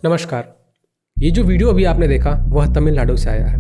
नमस्कार। ये जो वीडियो अभी आपने देखा वह तमिलनाडु से आया है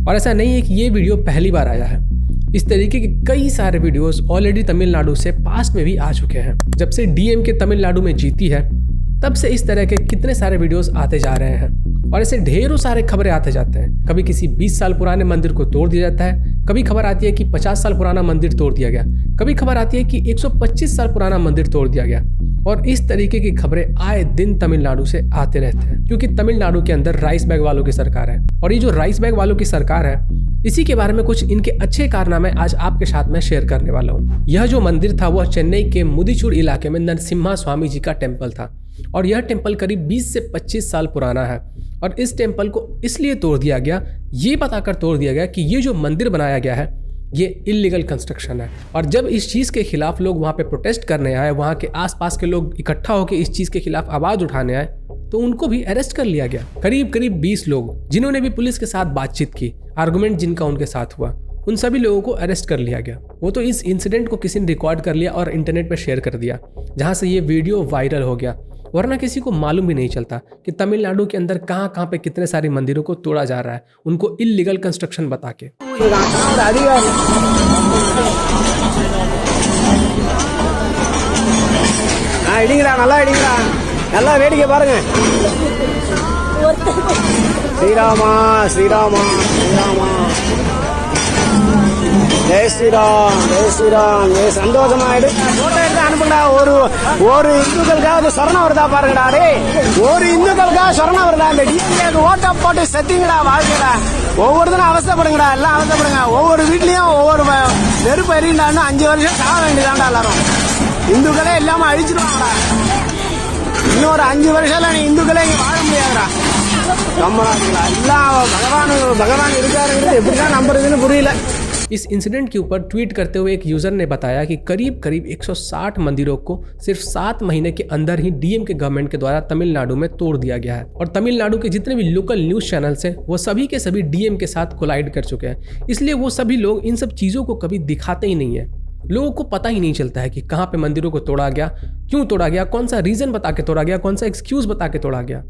और ऐसा नहीं है कि ये वीडियो पहली बार आया है। इस तरीके के कई सारे वीडियोस ऑलरेडी तमिलनाडु से पास्ट में भी आ चुके हैं। जब से डीएमके तमिलनाडु में जीती है तब से इस तरह के कितने सारे वीडियोस आते जा रहे हैं और ऐसे ढेरों सारे खबरें आते जाते हैं। कभी किसी 20 साल पुराने मंदिर को तोड़ दिया जाता है, कभी खबर आती है कि 50 साल पुराना मंदिर तोड़ दिया गया, कभी खबर आती है कि 125 साल पुराना मंदिर तोड़ दिया गया। और इस तरीके की खबरें आए दिन तमिलनाडु से आते रहते हैं क्योंकि तमिलनाडु के अंदर राइस बैग वालों की सरकार है। और ये जो राइस बैग वालों की सरकार है, इसी के बारे में कुछ इनके अच्छे कारनामे आज आपके साथ में शेयर करने वाला हूँ। यह जो मंदिर था वह चेन्नई के मुदीचूर इलाके में नरसिम्हा स्वामी जी का टेम्पल था और यह टेम्पल करीब 20 से 25 साल पुराना है। और इस टेम्पल को इसलिए तोड़ दिया गया, ये बताकर तोड़ दिया गया कि ये जो मंदिर बनाया गया है ये इलीगल कंस्ट्रक्शन है। और जब इस चीज़ के खिलाफ लोग वहाँ पे प्रोटेस्ट करने आए, वहाँ के आसपास के लोग इकट्ठा होकर इस चीज़ के खिलाफ आवाज़ उठाने आए, तो उनको भी अरेस्ट कर लिया गया। करीब 20 लोग जिन्होंने भी पुलिस के साथ बातचीत की, आर्गुमेंट जिनका उनके साथ हुआ, उन सभी लोगों को अरेस्ट कर लिया गया। वो तो इस इंसिडेंट को किसी ने रिकॉर्ड कर लिया और इंटरनेट पर शेयर कर दिया, जहाँ से ये वीडियो वायरल हो गया। वरना किसी को मालूम भी नहीं चलता कि तमिलनाडु के अंदर कहाँ पे कितने सारे मंदिरों को तोड़ा जा रहा है, उनको इलीगल कंस्ट्रक्शन बता के। जय श्री राम जय श्री राम ये சந்தோஷமா போட்டோ எடுத்து அனுப்புங்கடா ஒரு இந்துக்களுக்காக சொரணம் வருதா பாருங்கடா ஒரு இந்துக்களுக்காக சொரணம் வருதா இந்த டிஎம்கேக்கு ஓட்டை போட்டு செத்திங்கடா வாழ்க்கையில ஒவ்வொருத்தரும் அவசப்படுங்கடா எல்லாம் அவசப்படுங்க ஒவ்வொரு வீட்லயும் ஒவ்வொரு நெருப்பு எறிண்டான்னு 5 வருஷம் சாக வேண்டியதாண்டா எல்லாரும் இந்துக்களே இல்லாம அழிச்சிருவாங்கடா இன்னொரு 5 வருஷம் நீ இந்துக்களே இங்க வாழ முடியாதுடா நம்மளா எல்லாம் பகவான் இருக்காருங்கிறது எப்படிதான் நம்புறதுன்னு புரியல। इस इंसिडेंट के ऊपर ट्वीट करते हुए एक यूज़र ने बताया कि करीब 160 मंदिरों को सिर्फ 7 महीने के अंदर ही डीएम के गवर्नमेंट के द्वारा तमिलनाडु में तोड़ दिया गया है। और तमिलनाडु के जितने भी लोकल न्यूज़ चैनल्स हैं वो सभी के सभी डीएम के साथ कोलाइड कर चुके हैं, इसलिए वो सभी लोग इन सब चीज़ों को कभी दिखाते ही नहीं है। लोगों को पता ही नहीं चलता है कि कहाँ पे मंदिरों को तोड़ा गया, क्यों तोड़ा गया, कौन सा रीज़न बता के तोड़ा गया, कौन सा एक्सक्यूज़ बता के तोड़ा गया।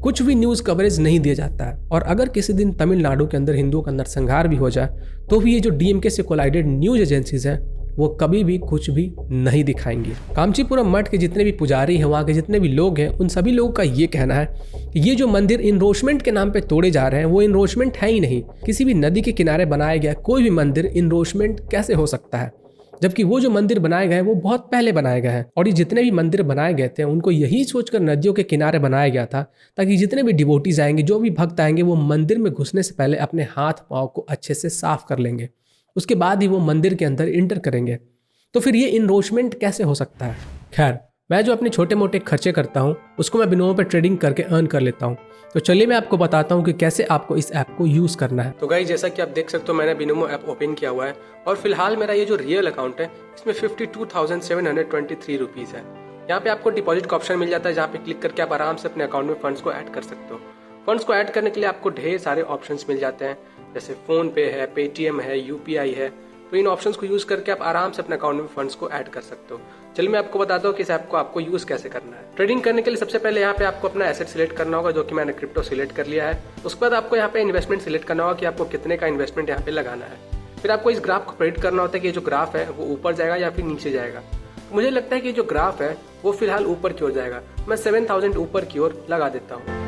कुछ भी न्यूज़ कवरेज नहीं दिया जाता है। और अगर किसी दिन तमिलनाडु के अंदर हिंदुओं का नरसंहार भी हो जाए तो भी ये जो डीएमके से कोलाइडेड न्यूज़ एजेंसीज हैं वो कभी भी कुछ भी नहीं दिखाएंगी। कांचीपुरम मठ के जितने भी पुजारी हैं, वहाँ के जितने भी लोग हैं, उन सभी लोगों का ये कहना है कि ये जो मंदिर इनरोचमेंट के नाम पे तोड़े जा रहे हैं वो इनरोचमेंट है ही नहीं। किसी भी नदी के किनारे बनाया गया कोई भी मंदिर इनरोचमेंट कैसे हो सकता है, जबकि वो जो मंदिर बनाए गए हैं वो बहुत पहले बनाए गए हैं। और ये जितने भी मंदिर बनाए गए थे उनको यही सोचकर नदियों के किनारे बनाया गया था ताकि जितने भी डिवोटीज आएंगे, जो भी भक्त आएंगे, वो मंदिर में घुसने से पहले अपने हाथ पाँव को अच्छे से साफ कर लेंगे, उसके बाद ही वो मंदिर के अंदर इंटर करेंगे। तो फिर ये इनरोचमेंट कैसे हो सकता है। खैर, मैं जो अपने छोटे मोटे खर्चे करता हूँ उसको मैं बिनोमो पर ट्रेडिंग करके अर्न कर लेता हूँ। तो चलिए मैं आपको बताता हूँ कि कैसे आपको इस ऐप को यूज़ करना है। तो गाइस, जैसा कि आप देख सकते हो मैंने बिनोमो ऐप ओपन किया हुआ है और फिलहाल मेरा ये जो रियल अकाउंट है इसमें 52,723 रुपीज़ है। यहाँ पे आपको डिपॉजिट का ऑप्शन मिल जाता है, जहाँ पे क्लिक करके आप आराम से अपने अकाउंट में फंड्स को ऐड कर सकते हो। फंड्स को ऐड करने के लिए आपको ढेर सारे ऑप्शंस मिल जाते हैं, जैसे फ़ोन पे है, पेटीएम है, यूपीआई है। तो इन ऑप्शंस को यूज़ करके आप आराम से अपने अकाउंट में फंड्स को ऐड कर सकते हो। चलिए मैं आपको बताता हूँ कि इस ऐप को आपको यूज़ कैसे करना है। ट्रेडिंग करने के लिए सबसे पहले यहाँ पे आपको अपना एसेट सिलेक्ट करना होगा, जो कि मैंने क्रिप्टो सिलेक्ट कर लिया है। उसके बाद आपको यहाँ पे इन्वेस्टमेंट सिलेक्ट करना होगा कि आपको कितने का इन्वेस्टमेंट यहाँ पे लगाना है। फिर आपको इस ग्राफ को प्रेडिक्ट करना होता है कि ये जो ग्राफ है वो ऊपर जाएगा या फिर नीचे जाएगा। तो मुझे लगता है कि जो ग्राफ है वो फिलहाल ऊपर की ओर जाएगा। मैं 7,000 ऊपर की ओर लगा देता हूँ।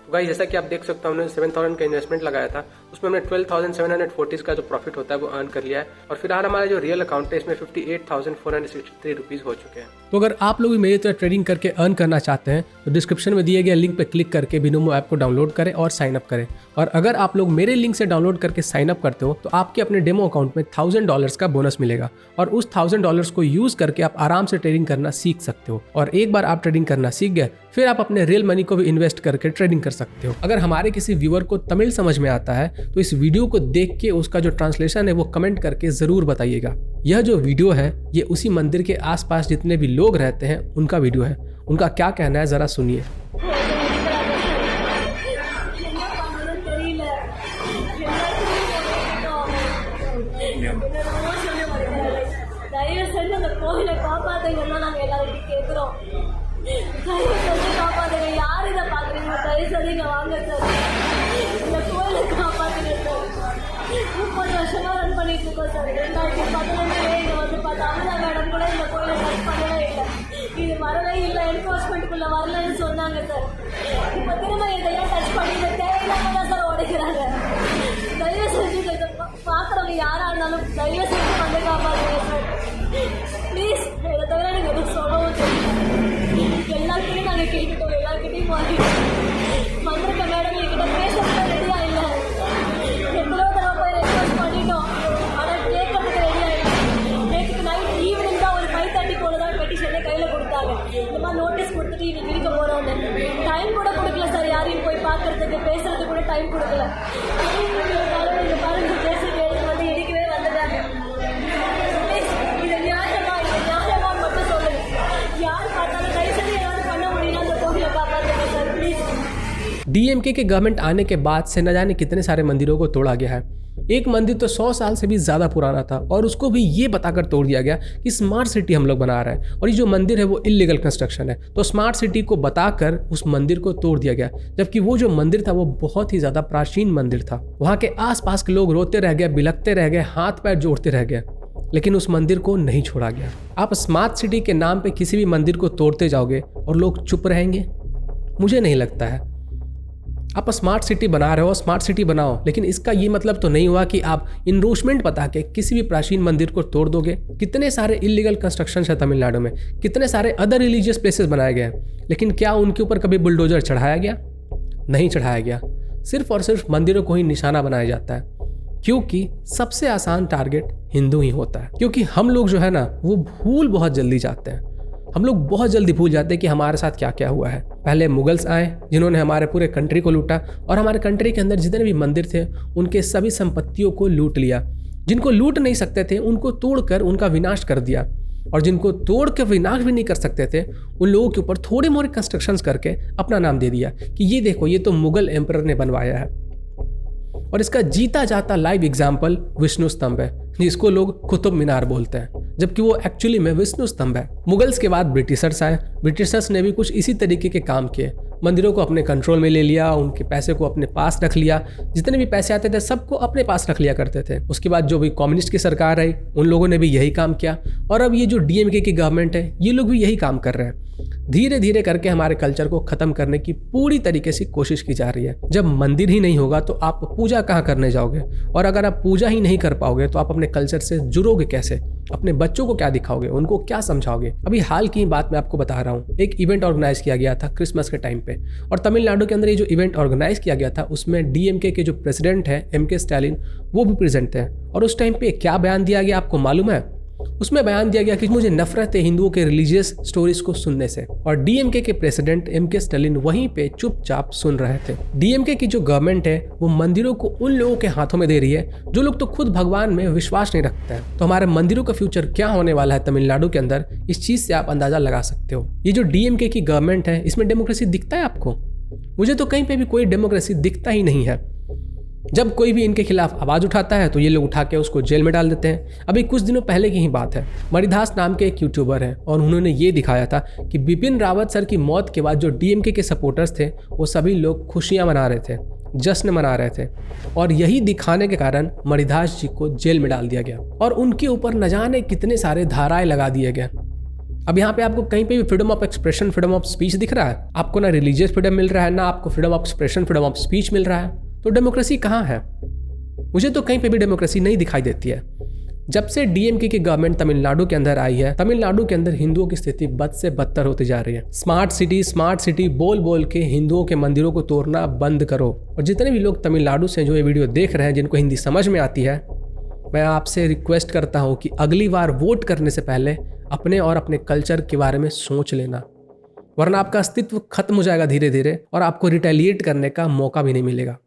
तो गाइस, जैसा कि आप देख सकते हो हमने 7,000 का इन्वेस्टमेंट लगाया था उसमें हमने 12,740 का जो प्रॉफिट होता है वो अर्न कर लिया है और फिलहाल हमारा जो रियल अकाउंट है इसमें 58,463 रुपीज़ हो चुके हैं। तो अगर आप लोग भी मेरी तरह ट्रेडिंग करके अर्न करना चाहते हैं तो डिस्क्रिप्शन में दिए गए लिंक पर क्लिक करके बिनोमो ऐप को डाउनलोड करें और साइन अप करें। और अगर आप लोग मेरे लिंक से डाउनलोड करके साइन अप करते हो तो आपके अपने डेमो अकाउंट में $1,000 का बोनस मिलेगा और उस $1,000 को यूज करके आप आराम से ट्रेडिंग करना सीख सकते हो। और एक बार आप ट्रेडिंग करना सीख गए फिर आप अपने रियल मनी को भी इन्वेस्ट करके ट्रेडिंग कर सकते हो। अगर हमारे किसी व्यूअर को तमिल समझ में आता है तो इस वीडियो को देख के उसका जो ट्रांसलेशन है वो कमेंट करके जरूर बताइएगा। यह जो वीडियो है ये उसी मंदिर के आसपास जितने भी लोग रहते हैं उनका वीडियो है। उनका क्या कहना है जरा सुनिए। இது வரவே இல்லை, என்ஃபோர்ஸ்மெண்ட்டுக்குள்ள வரலன்னு சொன்னாங்க சார். இப்போ திரும்ப இதையெல்லாம் டச் பண்ணி இதை தேவையில்லாம தான் சார் உடைக்கிறாங்க. தயவு செஞ்சு இதை பார்க்குறவங்க யாராக இருந்தாலும் தயவு செஞ்சு வந்து காப்பாற்றுங்க சார் ப்ளீஸ். இதை தவிர எனக்கு எதுவும் சொல்லவும் தெரியும். எல்லாருக்கிட்டையும் நாங்கள் கேட்டுட்டோம், எல்லாருக்கிட்டையும் வாங்கிட்டோம். மந்திரிக்க மேடம் என்கிட்ட பேசுறதுக்கு ரெடியாக இல்லை. எவ்வளோ தடவை போய் ரெக்வஸ்ட் பண்ணிட்டோம், ஆனால் கேட்கறதுக்கு ரெடியாக இல்லை. நேற்று நைட் ஈவினிங் தான் ஒரு 5:30 போல தான் பெட்டிஷனை கையில் கொடுத்தாங்க. இந்த மாதிரி நோட்டீஸ் கொடுத்துட்டு இன்னைக்கு இருக்க போகிறோன்னு டைம் கூட கொடுக்கல சார். யாரையும் போய் பார்க்கறதுக்கு பேசுறதுக்கு கூட டைம் கொடுக்கல. இந்த பாருங்க பேசிட்டு எடுத்து வந்து இடிக்கவே வந்துட்டாங்க. இதை நியாயமான்னு மட்டும் சொல்லுங்க. யார் பார்த்தாலும் தயவுசெய்து ஏதாவது பண்ண முடியும்னா அந்த கோவிலை காப்பாற்றுங்க சார் ப்ளீஸ். डीएमके के गवर्नमेंट आने के बाद से न जाने कितने सारे मंदिरों को तोड़ा गया है। एक मंदिर तो 100 साल से भी ज़्यादा पुराना था और उसको भी ये बताकर तोड़ दिया गया कि स्मार्ट सिटी हम लोग बना रहे हैं और ये जो मंदिर है वो इलीगल कंस्ट्रक्शन है। तो स्मार्ट सिटी को बताकर उस मंदिर को तोड़ दिया गया, जबकि वो जो मंदिर था वो बहुत ही ज़्यादा प्राचीन मंदिर था। वहाँ के आसपास के लोग रोते रह गए, बिलखते रह गए, हाथ पैर जोड़ते रह गए, लेकिन उस मंदिर को नहीं छोड़ा गया। आप स्मार्ट सिटी के नाम पे किसी भी मंदिर को तोड़ते जाओगे और लोग चुप रहेंगे? मुझे नहीं लगता है। आप स्मार्ट सिटी बना रहे हो, स्मार्ट सिटी बनाओ, लेकिन इसका ये मतलब तो नहीं हुआ कि आप इनरोचमेंट बता के किसी भी प्राचीन मंदिर को तोड़ दोगे। कितने सारे इलीगल कंस्ट्रक्शन है तमिलनाडु में, कितने सारे अदर रिलीजियस प्लेसेस बनाए गए हैं, लेकिन क्या उनके ऊपर कभी बुलडोजर चढ़ाया गया? नहीं चढ़ाया गया। सिर्फ और सिर्फ मंदिरों को ही निशाना बनाया जाता है, क्योंकि सबसे आसान टारगेट हिंदू ही होता है। क्योंकि हम लोग जो है ना वो भूल बहुत जल्दी जाते हैं। हम लोग बहुत जल्दी भूल जाते हैं कि हमारे साथ क्या क्या हुआ है। पहले मुगल्स आए जिन्होंने हमारे पूरे कंट्री को लूटा और हमारे कंट्री के अंदर जितने भी मंदिर थे उनके सभी संपत्तियों को लूट लिया। जिनको लूट नहीं सकते थे उनको तोड़कर उनका विनाश कर दिया, और जिनको तोड़ के विनाश भी नहीं कर सकते थे उन लोगों के ऊपर थोड़े मोड़े कंस्ट्रक्शंस करके अपना नाम दे दिया कि ये देखो ये तो मुगल एम्परर ने बनवाया है। और इसका जीता जाता लाइव एग्जाम्पल विष्णु स्तंभ है, जिसको लोग कुतुब मीनार बोलते हैं, जबकि वो एक्चुअली में विष्णु स्तंभ है। मुगल्स के बाद ब्रिटिशर्स आए। ब्रिटिशर्स ने भी कुछ इसी तरीके के काम किए, मंदिरों को अपने कंट्रोल में ले लिया, उनके पैसे को अपने पास रख लिया, जितने भी पैसे आते थे सबको अपने पास रख लिया करते थे। उसके बाद जो भी कम्युनिस्ट की सरकार आई उन लोगों ने भी यही काम किया, और अब ये जो डीएमके की गवर्नमेंट है ये लोग भी यही काम कर रहे हैं। धीरे धीरे करके हमारे कल्चर को खत्म करने की पूरी तरीके से कोशिश की जा रही है। जब मंदिर ही नहीं होगा तो आप पूजा कहाँ करने जाओगे, और अगर आप पूजा ही नहीं कर पाओगे तो आप अपने कल्चर से जुड़ोगे कैसे? अपने बच्चों को क्या दिखाओगे, उनको क्या समझाओगे? अभी हाल की बात मैं आपको बता रहा हूँ, एक इवेंट ऑर्गेनाइज किया गया था क्रिसमस के टाइम पे, और तमिलनाडु के अंदर ये जो इवेंट ऑर्गेनाइज किया गया था उसमें डीएमके के जो प्रेसिडेंट हैं एमके स्टालिन वो भी प्रेजेंट थे। और उस टाइम पे क्या बयान दिया गया आपको मालूम है? उसमें बयान दिया गया कि मुझे नफरत है हिंदुओं के रिलीजियस स्टोरीज को सुनने से, और डीएमके के प्रेसिडेंट एमके स्टालिन वहीं पे चुपचाप सुन रहे थे। डीएमके की जो गवर्नमेंट है वो मंदिरों को उन लोगों के हाथों में दे रही है जो लोग तो खुद भगवान में विश्वास नहीं रखते हैं। तो हमारे मंदिरों का फ्यूचर क्या होने वाला है तमिलनाडु के अंदर, इस चीज से आप अंदाजा लगा सकते हो। ये जो डीएमके की गवर्नमेंट है इसमें डेमोक्रेसी दिखता है आपको? मुझे तो कहीं पे भी कोई डेमोक्रेसी दिखता ही नहीं है। जब कोई भी इनके खिलाफ आवाज़ उठाता है तो ये लोग उठा के उसको जेल में डाल देते हैं। अभी कुछ दिनों पहले की ही बात है, मणिदास नाम के एक यूट्यूबर हैं और उन्होंने ये दिखाया था कि बिपिन रावत सर की मौत के बाद जो डीएमके के सपोर्टर्स थे वो सभी लोग खुशियाँ मना रहे थे, जश्न मना रहे थे, और यही दिखाने के कारण मणिदास जी को जेल में डाल दिया गया और उनके ऊपर न जाने कितने सारे धाराएँ लगा दिए गए। अब यहाँ पे आपको कहीं पे भी freedom of expression, freedom of speech दिख रहा है? आपको ना रिलीजियस फ्रीडम मिल रहा है, ना आपको freedom of expression, freedom of speech मिल रहा है। तो डेमोक्रेसी कहाँ है? मुझे तो कहीं पे भी डेमोक्रेसी नहीं दिखाई देती है। जब से डीएमके की गवर्नमेंट तमिलनाडु के अंदर आई है, तमिलनाडु के अंदर हिंदुओं की स्थिति बद से बदतर होती जा रही है। स्मार्ट सिटी बोल बोल के हिंदुओं के मंदिरों को तोड़ना बंद करो। और जितने भी लोग तमिलनाडु से जो ये वीडियो देख रहे हैं, जिनको हिंदी समझ में आती है, मैं आपसे रिक्वेस्ट करता हूँ कि अगली बार वोट करने से पहले अपने और अपने कल्चर के बारे में सोच लेना, वरना आपका अस्तित्व खत्म हो जाएगा धीरे धीरे और आपको रिटेलिएट करने का मौका भी नहीं मिलेगा।